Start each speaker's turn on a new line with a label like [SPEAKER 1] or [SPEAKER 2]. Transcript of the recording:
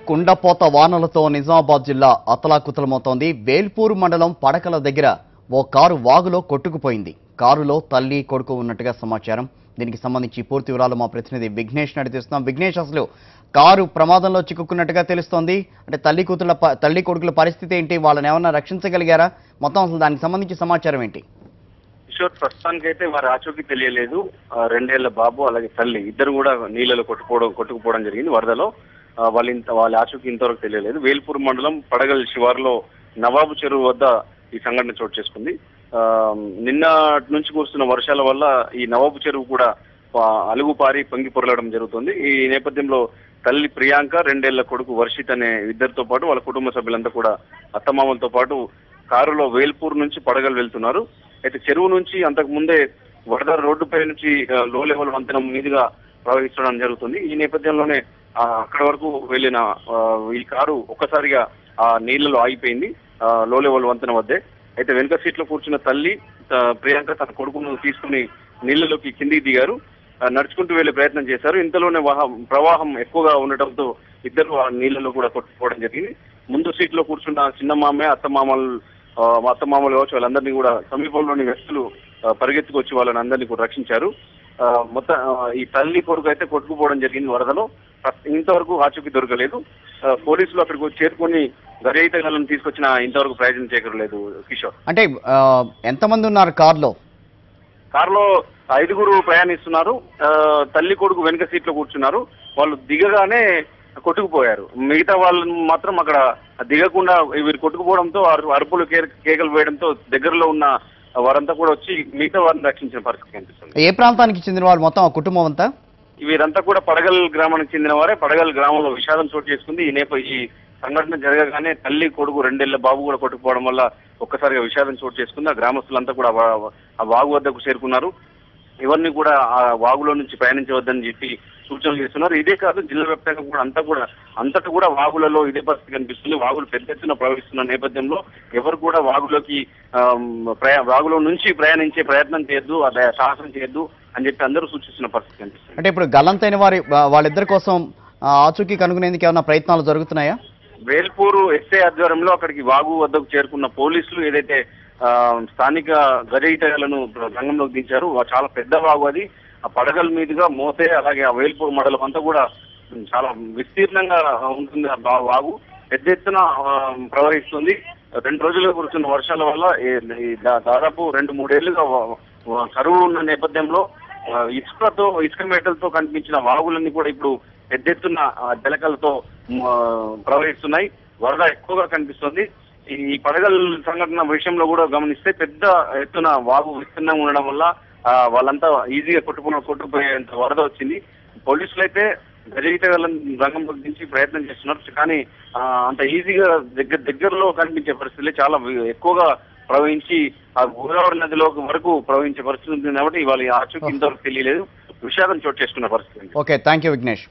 [SPEAKER 1] కుండపోత వానలతో నిజామాబాద్ జిల్లా అతలాకుతలమవుతోంది. వేల్పూరు మండలం పడకల దగ్గర ఓ కారు వాగులో కొట్టుకుపోయింది. కారులో తల్లి కొడుకు ఉన్నట్టుగా సమాచారం. దీనికి సంబంధించి పూర్తి వివరాలు మా ప్రతినిధి విఘ్నేష్ నడిపిస్తున్నాం. విఘ్నేష్, అసలు కారు ప్రమాదంలో చిక్కుకున్నట్టుగా తెలుస్తోంది. అంటే తల్లి కొడుకుల పరిస్థితి ఏంటి? వాళ్ళని ఏమన్నా రక్షించగలిగారా? మొత్తం అసలు దానికి సంబంధించి సమాచారం ఏంటి?
[SPEAKER 2] కిషోర్, ప్రస్తుతానికైతే వారి ఆచూకీ తెలియలేదు. 2 ఏళ్ల బాబు అలాగే తల్లి ఇద్దరు కూడా నీళ్ళలో కొట్టుకుపోవడం జరిగింది వరదలో. వాళ్ళ ఆచూకీ ఇంతవరకు తెలియలేదు. వేల్పూర్ మండలం పడగల్ శివారులో నవాబు చెరువు వద్ద ఈ సంఘటన చోటు చేసుకుంది. నిన్న నుంచి కురుస్తున్న వర్షాల వల్ల ఈ నవాబు చెరువు కూడా అలుగుపారి పొంగి పొరలడం జరుగుతుంది. ఈ నేపథ్యంలో తల్లి ప్రియాంక, 2 ఏళ్ల కొడుకు వర్షిత్ అనే ఇద్దరితో పాటు వాళ్ళ కుటుంబ సభ్యులంతా కూడా అత్తమామలతో పాటు కారులో వేల్పూర్ నుంచి పడగలు వెళ్తున్నారు. అయితే చెరువు నుంచి అంతకు ముందే వరద రోడ్డుపై నుంచి లో లెవెల్ వంతెన మీదుగా ప్రవహించడం జరుగుతుంది. ఈ నేపథ్యంలోనే అక్కడి వరకు వెళ్లిన ఈ కారు ఒక్కసారిగా ఆ నీళ్లలో ఆగిపోయింది లో లెవెల్ వంతెన వద్దే. అయితే వెనుక సీట్లో కూర్చున్న తల్లి ప్రియాంక తన కొడుకును తీసుకుని నీళ్లలోకి కిందికి దిగారు. నడుచుకుంటూ వెళ్లే ప్రయత్నం చేశారు. ఇంతలోనే ప్రవాహం ఎక్కువగా ఉండటంతో ఇద్దరు ఆ నీళ్లలో కూడా కొట్టుకోవడం జరిగింది. ముందు సీట్లో కూర్చున్న చిన్న మామయ్య, అత్తమామలు కావచ్చు, వాళ్ళందరినీ కూడా సమీపంలోని వ్యక్తులు పరిగెత్తుకొచ్చి వాళ్ళని అందరినీ కూడా రక్షించారు. మొత్తం ఈ తల్లి కొడుకు అయితే కొట్టుకుపోవడం జరిగింది వరదలో. ఇంతవరకు ఆచూకీ దొరకలేదు. పోలీసులు అక్కడికి చేరుకొని గజయితగాలను తీసుకొచ్చిన ఇంతవరకు ప్రయత్నం చేయలేదు. కిషోర్,
[SPEAKER 1] అంటే ఎంతమంది ఉన్నారు కారులో?
[SPEAKER 2] 5గురు ప్రయాణిస్తున్నారు. తల్లి కొడుకు వెనుక సీట్లో కూర్చున్నారు. వాళ్ళు దిగగానే కొట్టుకుపోయారు. మిగతా వాళ్ళని మాత్రం అక్కడ దిగకుండా వీరు కొట్టుకుపోవడంతో అరుపులు కేకలు వేయడంతో దగ్గరలో ఉన్న వారంతా కూడా వచ్చి మిగతా వారిని రక్షించిన పరిస్థితి కనిపిస్తుంది.
[SPEAKER 1] ఏ ప్రాంతానికి చెందిన వాళ్ళు మొత్తం ఆ కుటుంబం అంతా?
[SPEAKER 2] వీరంతా కూడా పడగల్ గ్రామానికి చెందిన వారే. పడగల్ గ్రామంలో విషాదం చోటు చేసుకుంది. ఈ సంఘటన జరగగానే తల్లి కొడుకు 2 ఏళ్ల బాబు కూడా కొట్టుకుపోవడం వల్ల ఒక్కసారిగా విషాదం చోటు చేసుకుంది. ఆ గ్రామస్తులంతా కూడా ఆ వాగు వద్దకు చేరుకున్నారు. ఎవరిని కూడా ఆ వాగులో నుంచి ప్రయాణించవద్దని చెప్పి సూచనలు చేస్తున్నారు. ఇదే కాదు, జిల్లా వ్యాప్తంగా కూడా అంతటా కూడా వాగులలో ఇదే పరిస్థితి కనిపిస్తుంది. వాగులు పెద్ద ఎత్తున ప్రవహిస్తున్న నేపథ్యంలో ఎవరు కూడా వాగులో నుంచి ప్రయాణించే ప్రయత్నం చేయొద్దు, సాహసం చేయొద్దు అని చెప్పి అందరూ సూచిస్తున్న పరిస్థితి కనిపిస్తుంది.
[SPEAKER 1] అంటే ఇప్పుడు గల్లంతైన వాళ్ళిద్దరి కోసం ఆచూకీ కనుగొనేందుకు ఏమైనా ప్రయత్నాలు జరుగుతున్నాయా?
[SPEAKER 2] వేల్పూరు ఎస్ఐ ఆధ్వర్యంలో అక్కడికి వాగు వద్దకు చేరుకున్న పోలీసులు ఏదైతే స్థానిక గజయితలను రంగంలోకి దించారు. చాలా పెద్ద వాగు అది. ఆ పడగల మీదుగా మోతే అలాగే ఆ వేల్పూర్ మండలం అంతా కూడా చాలా విస్తీర్ణంగా ఉంటుంది. ఆ వాగు పెద్ద ఎత్తున ప్రవహిస్తుంది. 2 రోజులుగా కురుస్తున్న వర్షాల వల్ల దాదాపు 2-3 ఏళ్లుగా కరువు ఉన్న నేపథ్యంలో ఇసుక మేటలతో కనిపించిన వాగులన్నీ కూడా ఇప్పుడు పెద్ద ఎత్తున జలకలతో ప్రవహిస్తున్నాయి. వరద ఎక్కువగా కనిపిస్తుంది. ఈ పడగల సంఘటన విషయంలో కూడా గమనిస్తే పెద్ద ఎత్తున వాగు విస్తీర్ణంగా ఉండడం వల్ల వాళ్ళంతా ఈజీగా కొట్టుకుపోయేంత వరద వచ్చింది. పోలీసులు అయితే గజయితగాలను రంగంలోకి దించి ప్రయత్నం చేస్తున్నారు. కానీ అంత ఈజీగా దగ్గరలో కనిపించే పరిస్థితులే చాలా ఎక్కువగా ప్రవహించి ఆ గోదావరి నదిలో వరకు ప్రవహించే పరిస్థితి ఉంది కాబట్టి వాళ్ళ ఆచూకీ ఇంతవరకు తెలియలేదు. విషాదం చోటు చేసుకున్న పరిస్థితి.
[SPEAKER 1] Okay, thank you Vignesh.